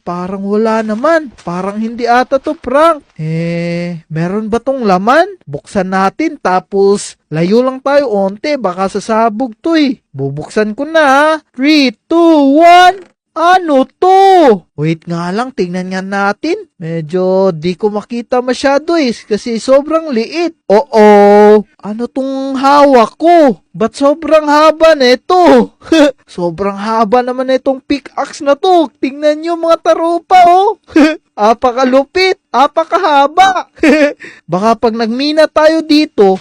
Parang wala naman. Parang hindi ata to prank. Meron ba tong laman? Buksan natin tapos layo lang tayo onte. Baka sasabog to eh. Bubuksan ko na. 3, 2, 1. Ano to? Wait nga lang, tingnan nga natin. Medyo di ko makita masyado eh, kasi sobrang liit. Oo, ano tong hawak ko? Ba't sobrang haba nito? Sobrang haba naman itong pickaxe na to. Tingnan nyo mga taropa oh. Apakalupit, apakahaba. Baka pag nagmina tayo dito,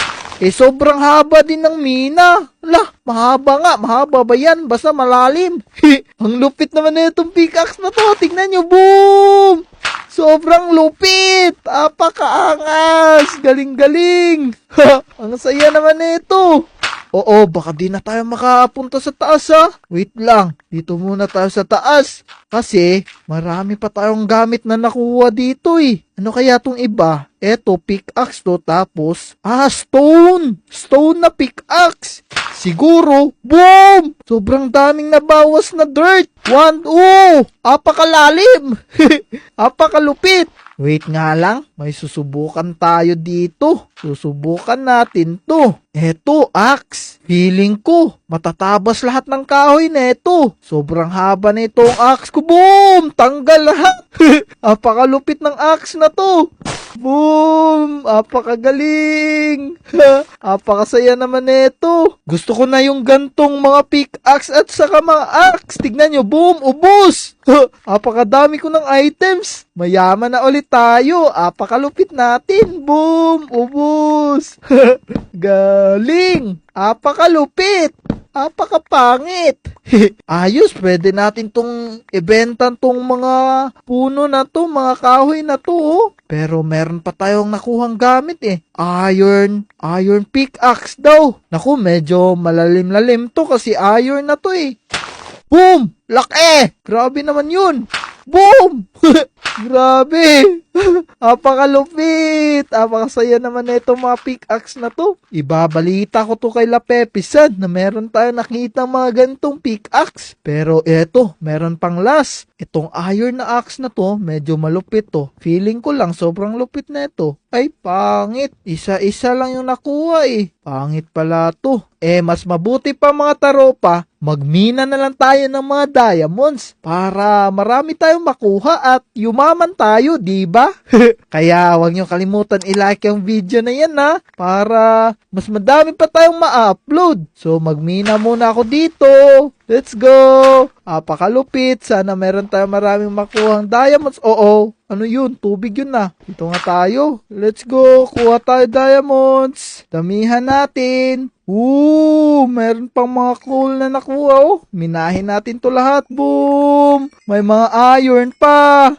sobrang haba din ng mina. Lah, mahaba nga. Mahaba ba yan? Basta malalim. Ang lupit naman na itong pickaxe na to. Tingnan nyo, boom! Sobrang lupit. Apakaangas. Galing-galing. Ang saya naman na ito. Oo, baka di na tayo makapunta sa taas ha. Wait lang, dito muna tayo sa taas. Kasi marami pa tayong gamit na nakuha dito eh. Ano kaya tong iba? Eto, pickaxe to, tapos, stone! Stone na pickaxe! Siguro, boom! Sobrang daming nabawas na dirt! Apakalalim! Apakalupit! Wait nga lang, may susubukan tayo dito. Susubukan natin to. Eto, axe. Feeling ko, matatabas lahat ng kahoy na ito. Sobrang haba na itong axe ko. Boom! Tanggal lahat. Apakalupit ng axe na to. Boom! Apakagaling! Apakasaya naman nito. Gusto ko na yung gantong mga pickaxe at saka mga axe. Tignan nyo, boom! Ubus! Apakadami ko ng items. Mayaman na ulit tayo. Apakalupit natin. Boom! Ubus! Galing! Apakalupit! Apakapangit! Ayos, pwede natin tong ibentan tong mga puno na to, mga kahoy na to. Oh. Pero meron pa tayong nakuhang gamit eh. Iron pickaxe daw. Naku, medyo malalim-lalim to kasi iron na to eh. Boom! Laki! Grabe naman yun! Boom! Grabe! Apakalupit! Apakasaya naman na itong mga pickaxe na to. Ibabalita ko to kay La Pepisan na meron tayo nakita mga ganitong pickaxe. Pero eto, meron pang last. Itong iron na axe na to, medyo malupit to. Feeling ko lang sobrang lupit na ito. Ay, pangit. Isa-isa lang yung nakuha eh. Pangit pala to. Mas mabuti pa mga taropa, magmina na lang tayo ng mga diamonds para marami tayong makuha at yumaman tayo, di ba? Kaya huwag niyo kalimutan i-like yung video na yan ha, para mas madami pa tayong ma-upload. So magmina muna ako dito. Let's go! Apakalupit. Sana meron tayong maraming makuhang diamonds. Oo. Ano yun? Tubig yun na. Dito nga tayo. Let's go. Kuha tayo diamonds. Damihan natin. Meron pang mga coal na nakuha oh. Minahin natin to lahat. Boom! May mga iron pa.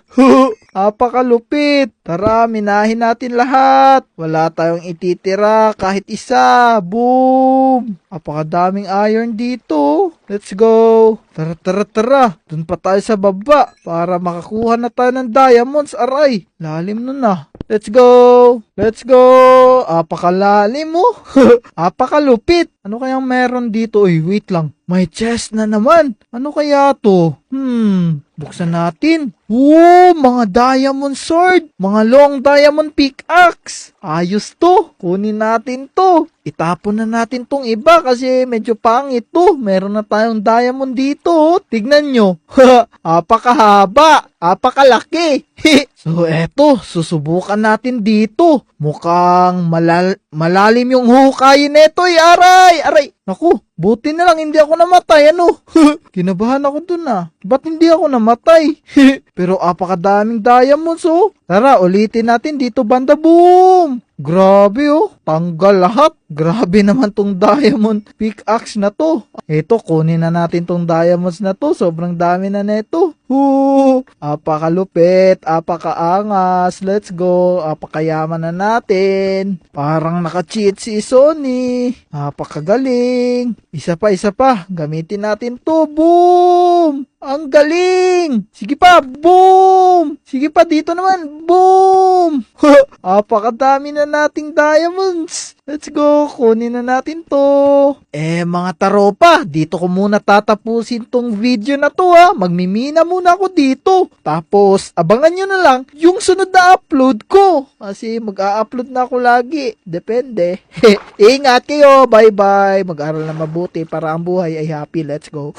Apakalupit. Tara, minahin natin lahat. Wala tayong ititira kahit isa. Boom! Apakadaming iron dito. Let's go. Tara. Dun pa tayo sa baba para makakuha na tayo ng diamonds. Aray, lalim nun na. Let's go. Apakalalim mo. Apakalupit. Ano kayang meron dito? Uy, wait lang. May chest na naman. Ano kaya to? Buksan natin. Mga diamond sword. Mga long diamond pickaxe. Ayos to. Kunin natin to. Itapon na natin tong iba kasi medyo pangit to. Meron na tayong diamond dito. Tignan nyo. Apakahaba. Apakalaki. So eto, susubukan natin dito. Mukhang malalim yung hukayin neto. Aray. Naku, buti na lang hindi ako namatay. Ano? Kinabahan ako dun ah. Ba't hindi ako namatay? Pero apakadaming diamonds oh. Tara, ulitin natin dito banda. Boom! Grabe oh, tanggal lahat. Grabe naman tong diamond pickaxe na to. Ito, kunin na natin tong diamonds na to. Sobrang dami na neto. Apakalupit, apakaangas. Let's go. Apakayaman na natin. Parang naka-cheat si Sony. Apakagaling. Isa pa. Gamitin natin to. Boom! Ang galing! Sige pa, boom! Sige pa, dito naman, boom! Apakadami na nating diamonds. Let's go, kunin na natin to. Mga taropa, dito ko muna tatapusin tong video na to ha. Magmimina muna ako dito. Tapos, abangan nyo na lang yung sunod na upload ko. Kasi mag-a-upload na ako lagi. Depende. Ingat kayo. Bye-bye. Mag-aral na mabuti para ang buhay ay happy. Let's go.